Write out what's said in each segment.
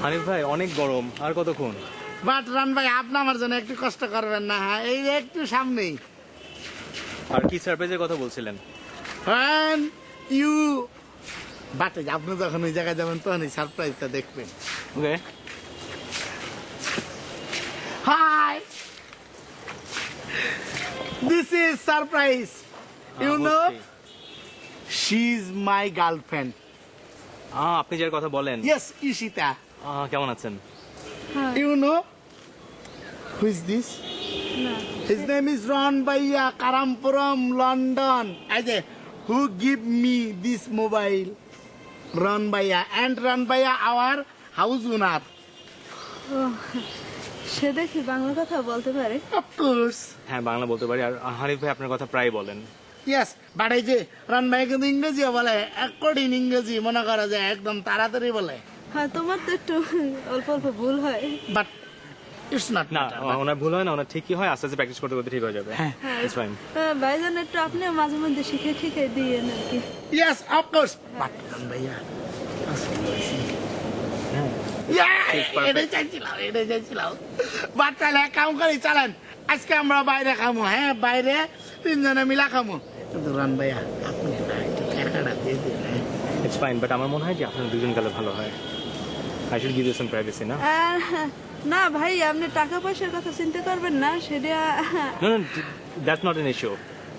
হানিফ ভাই অনেক গরম, আর কতক্ষণ? বাট রান ভাই আপনি আমার জন্য একটু কষ্ট করবেন না, হ্যাঁ এই যে একটু সামনেই। আর কি সারপ্রাইজের কথা বলছিলেন? When you বাটে আপনি যখন ওই জায়গায় যাবেন তখন এই সারপ্রাইজটা দেখবেন। ওকে। Hi, this is surprise. You know, she's my girlfriend. আপনি যার কথা বলেন। Yes, Ishita. কেমন আছেন? You know who is this? His name is Ron Bhaiya, Karampuram, London. Who give me this mobile? Ron Bhaiya, and Ron Bhaiya our house owner. সে দেখি বাংলা কথা বলতে পারে। Of course. হ্যাঁ, বাংলা বলতে পারি। আর হানিফ ভাই আপনার কথা প্রায় বলেন। Yes, but এই যে রন ভাই কিন্তু ইংরেজিও বলে, অ্যাকর্ডিং ইংরেজি মনে করা যায় একদম তাড়াতাড়ি বলে। হ্যাঁ, তোমার তো একটু অল্প অল্প ভুল হয়। বাট ইটস নট না, ওনার ভুল হয় না, ওনার ঠিকই হয়। আস্তে আস্তে প্র্যাকটিস করতে করতে ঠিক হয়ে যাবে। হ্যাঁ, ইটস ফাইন। ভাইজান একটু আপনিও মাঝে মধ্যে শিখে ঠিকে দিয়ে আর কি। Yes of course. বাট রন ভাইয়া এটাই চাইছিলাম। বাট তাহলে এক কাম করি, চালান আজকে আমরা বাইরে খামো। হ্যাঁ, বাইরে তিনজনে মিলা খামো। কিন্তু রন ভাইয়া আপনি না একটু টাকাটা দিয়ে দিন। ইটস ফাইন, বাট আমার মনে হয় যে আপনার দুজন গেলে ভালো হয়। I should give you some privacy, না? না ভাই, আপনি টাকা পয়সার কথা চিন্তা করবেন না, সেটা no no, that's not an issue.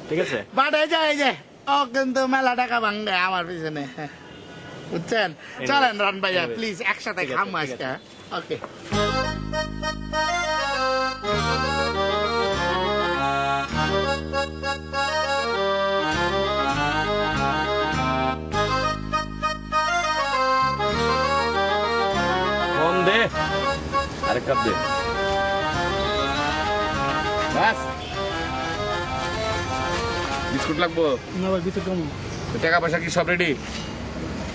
ঠিক আছে? বাট এই যে ও কিন্তু মেলা টাকা ভাঙবে আমার পিছনে, বুঝছেন? চলেন রন ভাইয়া প্লিজ একসাথে ঠিক আছে, খামো ঠিক আজকে। ওকে। ফোন দে, আরেক কাপ দে। বাস বিস্কুট লাগবো? না ভাই, ভিতরে কেমন? টাকা পয়সা কি সব রেডি?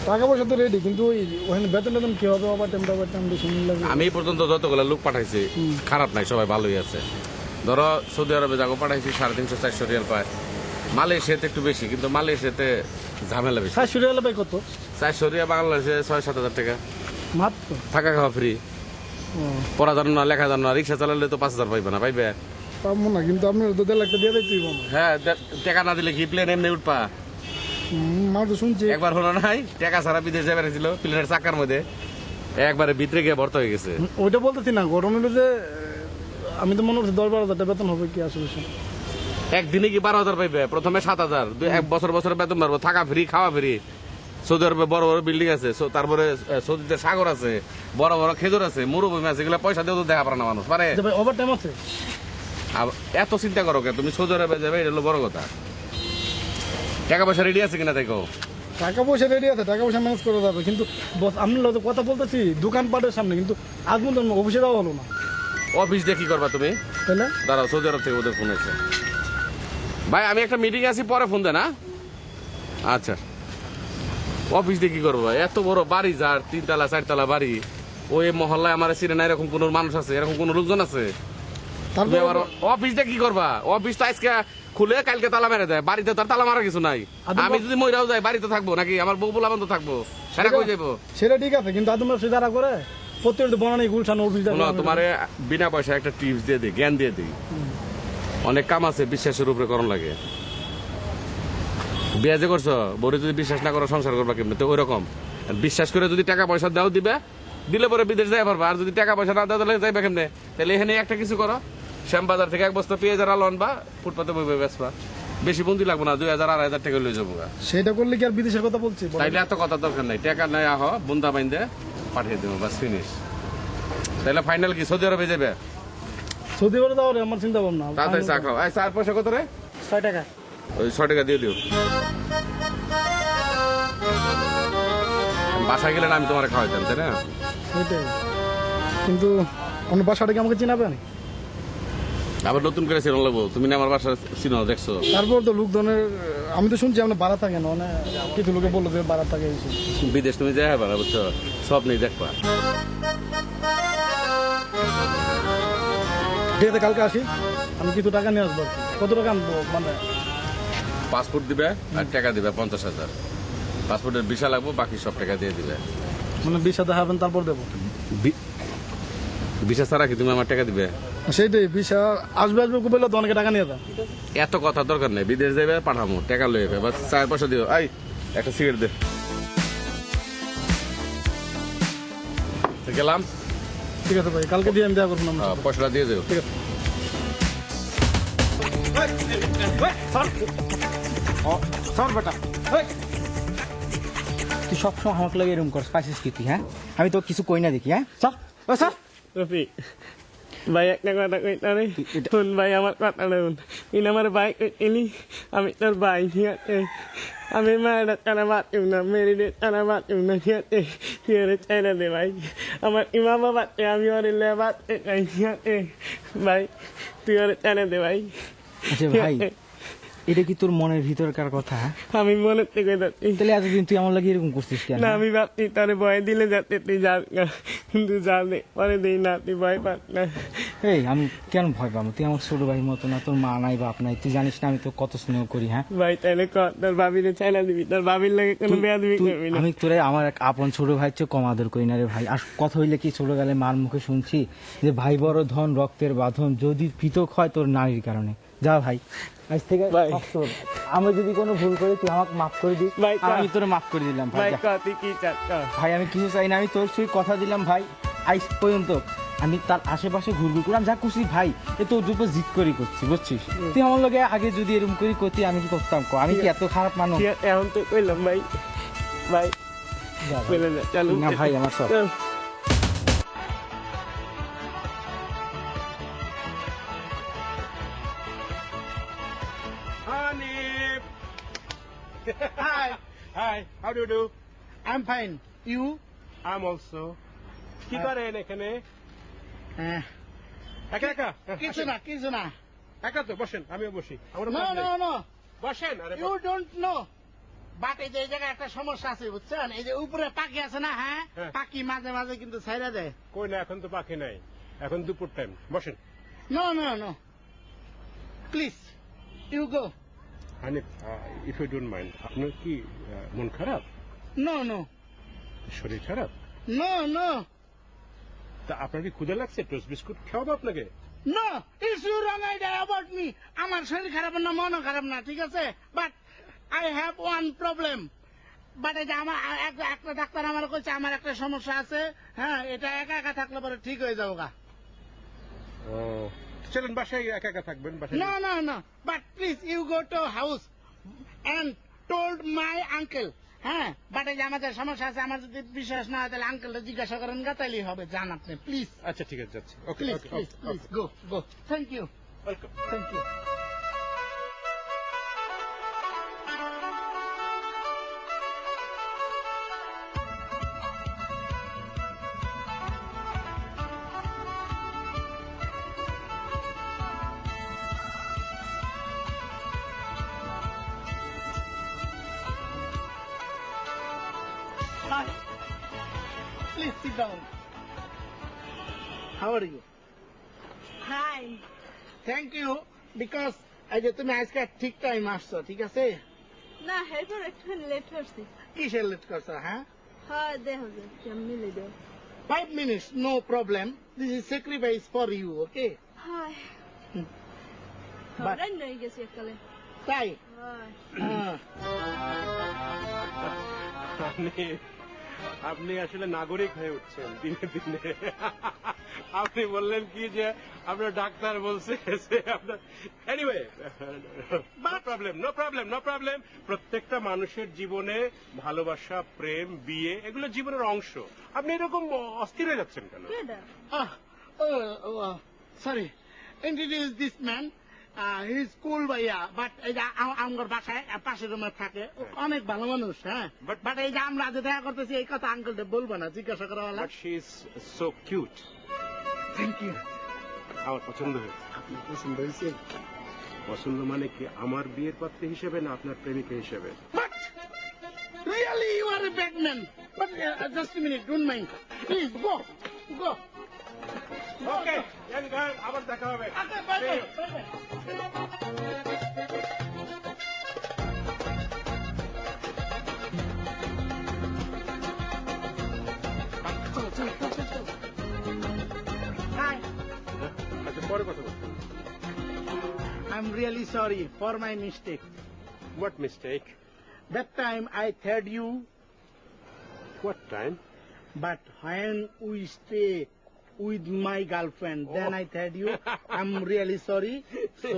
টাকা পয়সা তো রেডি, কিন্তু ওই ওখানে বেতন টেতন কি হবে? ওভার টাইম বেশি লাগে। আমি এই পর্যন্ত যতগুলো লোক পাঠাইছি খারাপ নাই, সবাই ভালোই আছে। ধরো সৌদি আরবে যাবো পাঠাইছি 350-400 রিয়াল পায়। মালয়েশিয়াতে একটু বেশি, কিন্তু মালয়েশিয়াতে ঝামেলা বেশি। 400 রিয়াল ভাই কত? 400 রিয়াল বাংলাদেশে 6-7 হাজার টাকা। মাত্র? থাকা খাওয়া ফ্রি, ও, পড়া জানো না, লেখা জানো না, রিক্সা চালালে তো 5,000 পাইবে না, পাইবে? পাবো না, কিন্তু আপনার তো 1.5 লাখ টাকা দিয়ে দিতেই পাবো। হ্যাঁ, টাকা না দিলে কি প্লেন এমনি উঠপা? মা তো শুনছি একবার হলো নাই, টাকা ছাড়া বিদেশ যাবে ছিল প্লেনের চাকার মধ্যে, একবারে ভিতরে গিয়ে ভর্তা হয়ে গেছে। ওইটা বলতেছি না, গরম হলো যে আমি তো মনে করছি 10-12 হাজার টাকা বেতন হবে কি আসলে। একদিনে কি 12,000 পাইবে? প্রথমে 7,000, এক বছর বছর বেতন পারবো, থাকা ফ্রি, খাওয়া ফ্রি। সৌদি আরবে বড় বড় বিল্ডিং আছে, তারপরে সৌদিতে সাগর আছে, বড় বড় খেজুর আছে, মরুভূমি আছে, এগুলো পয়সা দিয়ে তো দেখা পারে না মানুষ, পারে? ভাই ওভার টাইম আছে? এত চিন্তা করো কে তুমি? সৌদি আরবে যাবে, এটা হলো বড় কথা। টাকা পয়সা রেডি আছে কিনা দেখো। টাকা পয়সা রেডি আছে, টাকা পয়সা ম্যানেজ করা যাবে, কিন্তু বস আমি কথা বলতেছি দোকানপাটের সামনে, কিন্তু আজ পর্যন্ত অফিসে যাওয়া হলো না। অফিস দিয়ে কি করবা তুমি? তাহলে দাঁড়াও, সৌদি আরব থেকে ওদের ফোন আছে। ভাই আমি একটা মিটিং আছি, পরে ফোন দেন। আচ্ছা, অফিস দিয়ে কি করবো? এত বড় বাড়ি, যার 3 তলা 4 তলা বাড়ি, ওই মহল্লায় আমার চিনে না এরকম কোন মানুষ আছে? এরকম কোন লোকজন আছে? তুমি আবার অফিস দিয়ে কি করবা? অফিস তো আজকে খুলে কালকে তালা মেরে দেয়, বাড়িতে তার তালা মারা কিছু নাই। আমি যদি মহিলাও যাই, বাড়িতে থাকবো নাকি? আমার বউ বলা বন্ধ থাকবো, সেটা কই যাবো? সেটা ঠিক আছে, কিন্তু আদম ব্যবসা যারা করে প্রত্যেকটা বনানি গুলশান অফিস তোমার বিনা পয়সা একটা টিপস দিয়ে দিই, জ্ঞান দিয়ে দিই। অনেক কাম আছে বিশ্বাসের উপরে করণ লাগে। বিয়ে যে করছো, বউরে যদি বিশ্বাস না করো সংসার করবা কেমনি? তো ওইরকম বিশ্বাস করে যদি টাকা পয়সা দাও, দিলে পরে বিদেশ যাই পারবা। আর যদি টাকা পয়সা না দাও, তাহলে যাইবা কেমনে? তাহলে এখানে একটা কিছু করো, শ্যামবাজার থেকে 1 বস্তা পেঁয়াজ আর আলু আনবা, ফুটপাতে বইবে বেচবা। বেশি পুঁজি লাগবো না, 2,000-2,500 টাকা লয়ে যাবো। সেটা করলে কি আর বিদেশের কথা বলছি? তাইলে এত কথা দরকার নাই, টাকা নাই, আহ বুন্দা বাইন্দে পাঠিয়ে দেবো, বাস ফিনিশ। তাহলে ফাইনাল কি সৌদি আরবে যাবে? সৌদি আরবে যাওয়ার আমার চিন্তা ভাবনা। তাড়াতাড়ি চা খাও। চার পয়সা কত রে? 6 টাকা। ওই 6 টাকা দিয়ে দিও। বাসায় গেলে আমি তোমার খাওয়াইতাম, তাই না? সেটাই, কিন্তু অন্য বাসাটা কি আমাকে চিনাবেন? আবার নতুন করে চিনো লাগবো? তুমি না আমার বাসা চিনো, দেখছো? তারপর তো লোকজনের, আমি তো শুনছি আমরা বাড়া থাকে না, মানে কিছু লোকে বললো যে বাড়া থাকে। বিদেশ তুমি যাই পারা, বুঝছো? সব নেই দেখবা। ঠিক আছে, কালকে আসি, আমি কিছু টাকা নিয়ে আসবো। কত টাকা আনবো? মানে পাসপোর্ট দিবে আর টাকা দিবে 50,000। পাসপোর্টের ভিসা লাগবো, বাকি সব টাকা দিয়ে দিবে। মানে 20,000 হবেন, তারপর দেবো? ভিসা ছাড়া কি তুমি আমার টাকা দিবে? সেইটাই ভিসা আসবে আসবে বললে তো অনেকে টাকা নিয়ে যা। এত কথা দরকার নেই, বিদেশ যাবে পাঠামো, টাকা লয়ে যাবে, বাস 4 পয়সা দিও। আই একটা সিগারেট দে। গেলাম। ঠিক আছে ভাই, কালকে দিয়ে আমি দেওয়া করবো না। পয়সাটা দিয়ে দেবো। ঠিক আছে। তুই সবসময় আমাকে লাগে এরকম করস, পাইছিস কি তুই? হ্যাঁ, আমি তো কিছু কই না দেখি। হ্যাঁ স্যার, ও স্যার রফিক ভাই একটা কথা কইতা রে, শুন ভাই আমার কথা শুন। ইন আমার ভাই কইলি আমি তোর ভাই, ঠিক আছে? আমি মায়ের তারা বাতিও না, মেরি তারা বাতিও না, ঠিক আছে? তুই ওরে চাইলে দে ভাই, আমার ইমা বাবাতে আমি ওরে লেবাতে চাই, ঠিক আছে ভাই? তুই ওরে চাইলে দে ভাই। আচ্ছা ভাই, এটা কি তোর মনের ভিতরকার কথা? হ্যাঁ, আমি মনে থেকে যাচ্ছি তাহলে এতদিন তুই আমার লাগে এরকম করছিস কেন? না, আমি ভাবছি তারে ভয় দিলে যাতে তুই যা, কিন্তু যা দে পরে দিই না, তুই ভয় পাস না। এই আমি কেন ভয় পাবো? তুই আমার ছোট ভাই মতো না, তোর মা নাই বাপ নাই, তুই জানিস না আমি তো কত স্নেহ করি। হ্যাঁ ভাই তাহলে তোর ভাবিরে চাইলা দিবি, তোর ভাবির লাগে কোনো বেয়াদবি করবি না। আমি তোরে আমার এক আপন ছোট ভাই চেয়ে কম আদর করি না রে ভাই। আর কথা হইলে কি ছোটবেলায় মার মুখে শুনছি যে ভাই বড় ধন রক্তের বাঁধন, যদি পৃথক হয় তোর নারীর কারণে। যা ভাই, আজ থেকে ভাই। আমি যদি কোনো ভুল করি তুই আমাকে মাফ করে দিস। ভাই, আর আমি তোরে মাফ করে দিলাম ভাই। ভাই যা। তুই কি চাস? ভাই আমি কিছু চাই না, আমি তোর সঙ্গে কথা দিলাম ভাই, আজ পর্যন্ত আমি তার আশেপাশে ঘুরঘুর করলাম, যা করছি ভাই এ তোর উপর জিদ করি করছি, বুঝছিস? তুই আমার লগে আগে যদি এরকম করি করতি আমি কি করতাম? আমি কি এত খারাপ মানুষ? এখন তো কইলাম ভাই, ভাই যা ভাই। কইলাম না, চালু না ভাই, আমার সব চল। Hi, hi, how do do? I'm fine. You? I am also. কি করেন এখানে? একা একা? কিছু না, কিছু না। একা তো বসেন, আমিও বসি। আমার No, no, no. বসেন। আরে You don't know. বাট এই যে এই জায়গায় একটা সমস্যা আছে, বুঝছেন? এই যে উপরে পাখি আছে না, হ্যাঁ, হ্যাঁ। পাখি মাঝে মাঝে কিন্তু ছাইরা দেয়। কই না, এখন তো পাখি নাই, এখন দুপুর টাইম। বসেন। No, no, no. Please, you go. Hanif, if you don't mind, আপনার কি মন খারাপ, No, no. শরীর খারাপ? No, no. তা আপনার কি ক্ষুধা লাগছে? টোস্ট বিস্কুট খাওয়াবো আপনাকে? No, it's your wrong idea about me. আমার শরীর খারাপ না, মনও খারাপ না, ঠিক আছে? But I have one problem. But এই যে আমার একটা ডাক্তার আমার কইছে আমার একটা সমস্যা আছে, হ্যাঁ, এটা একা একা থাকলে পরে ঠিক হয়ে যাবো গা। চলেন বাসায় একা একা থাকবেন, বাসায়। No, no, no. But please, you go to house and told my uncle. হ্যাঁ, বাট এই যে আমাদের সমস্যা আছে, আমার যদি বিশ্বাস না হয় তাহলে আঙ্কেলটা জিজ্ঞাসা করেন গা, তাইলেই হবে। যান আপনি, প্লিজ, আচ্ছা ঠিক আছে, যাচ্ছি। Okay please, okay please, please, go, go. Thank you, welcome. Thank you. Hi. Please sit down. How are you? Hi. Thank you because এই যে তুমি আজকে ঠিক টাইম আসছো, ঠিক আছে? না, এরপর একটু লেট করছি। কিসের লেট করছো? হ্যাঁ, হ্যাঁ, দেখো যে কেমনি late. 5 minutes, no problem. This is sacrifice for you, okay? Hi, But- run হয়ে গেছে এককালে। তাই? হাই, আপনি আসলে নাগরিক হয়ে উঠছেন দিনে দিনে। আপনি বললেন কি যে আপনার ডাক্তার বলছে যে আপনার, এনিওয়ে, নো প্রবলেম। প্রত্যেকটা মানুষের জীবনে ভালোবাসা, প্রেম, বিয়ে এগুলো জীবনের অংশ। আপনি এরকম অস্থির হয়ে যাচ্ছেন কেন? কেডা? Sorry. Introduce this man. He's cool ভাইয়া, বাট এই যে আমার বাসায় পাশের রুমে থাকে, অনেক ভালো মানুষ, হ্যাঁ। বাট এই যে আমরা যে দেখা করতেছি এই কথা আঙ্কেলটা বলবো না, জিজ্ঞাসা করা হলো। But she is so cute. Thank you. আমার পছন্দ হয়েছে। আপনার পছন্দ হয়েছে? পছন্দ মানে কি, আমার বিয়ের পাত্রী হিসেবে না আপনার প্রেমিকা হিসেবে? But really, you are a bad man. But just a minute, don't mind. Please go, go. ওকে, আবার দেখা হবে। Okay, bye bye. চলো, চলো, চলো, চলো। পরে কথা বলতে। I'm really sorry for my mistake. What mistake? That time I told you, What time? but when we stay with my girlfriend, then I told you, I'm really sorry. So,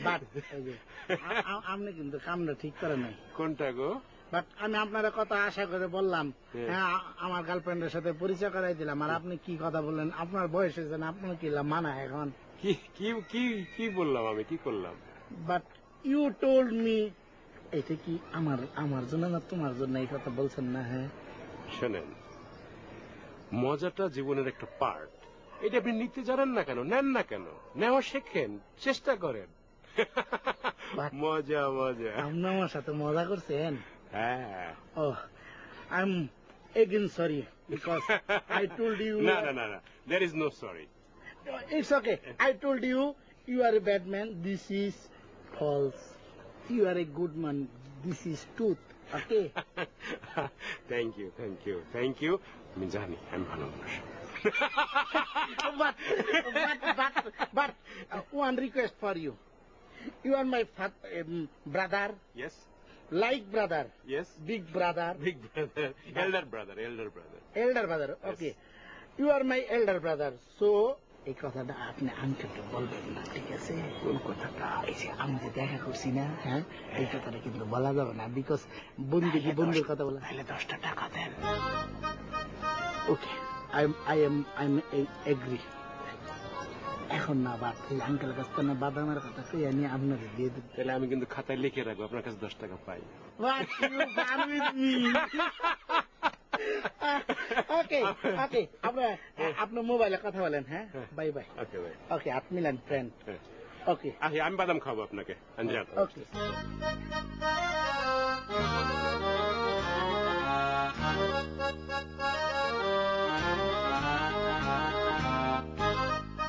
but আপনি কিন্তু কামটা ঠিক করে নাই। কোনটা গো? But আমি আপনার কথা আশা করে বললাম, হ্যাঁ আমার গার্লফ্রেন্ডের সাথে পরিচয় করাই দিলাম, আর আপনি কি কথা বললেন? আপনার বয়স হয়েছে না, আপনার কি মানা এখন? কি কি কি কি বললাম আমি? কি করলাম? বাট ইউ টোল্ড মি, এটা কি আমার জন্য না তোমার জন্য এই কথা বলছেন না? হ্যাঁ শোনেন, মজাটা জীবনের একটা পার্ট। এটা আপনি নিতে জানেন না কেন, নেন না কেন? নেওয়া শেখেন, চেষ্টা করেন। মজা মজা। আপনি আমার সাথে মজা করছেন? হ্যাঁ। Oh, I'm again sorry because I told you. না না না না, there is no sorry. It's okay. I told you you are a bad man. This is false. You are a good man. This is truth. Okay. Thank you thank you thank you. আমি জানি আমি ভালো মানুষ। but one request for you. You are my brother, Yes, like brother, yes. big brother, Big brother, elder brother, elder brother. elder brother. Okay. You are my elder brother. So এই কথাটা আপনি আঙ্কেলকে বলবেন না, ঠিক আছে? কোন কথাটা এই যে আমি যে দেখা করছি না, হ্যাঁ, এই কথাটা কিন্তু বলা যাবে না, বিকজ বন্ধু কি বন্ধুর কথা বলা, তাহলে 10টা টাকা দেন। ওকে, আই এম এগ্রি। এখন না বাদ, এই আঙ্কেলের কাছ থেকে বাদামের কথা কই আমি আপনাকে দিয়ে দেব। তাহলে আমি কিন্তু খাতায় লিখে রাখবো, আপনার কাছে 10 টাকা পাই। What you done with me? ওকে ওকে, আপনার মোবাইলে কথা বলেন। হ্যাঁ, বাই বাই। ওকে ভাই। ওকে, আপনি মিলান ফ্রেন্ড। ওকে আমি বাদাম খাবো আপনাকে। ওকে।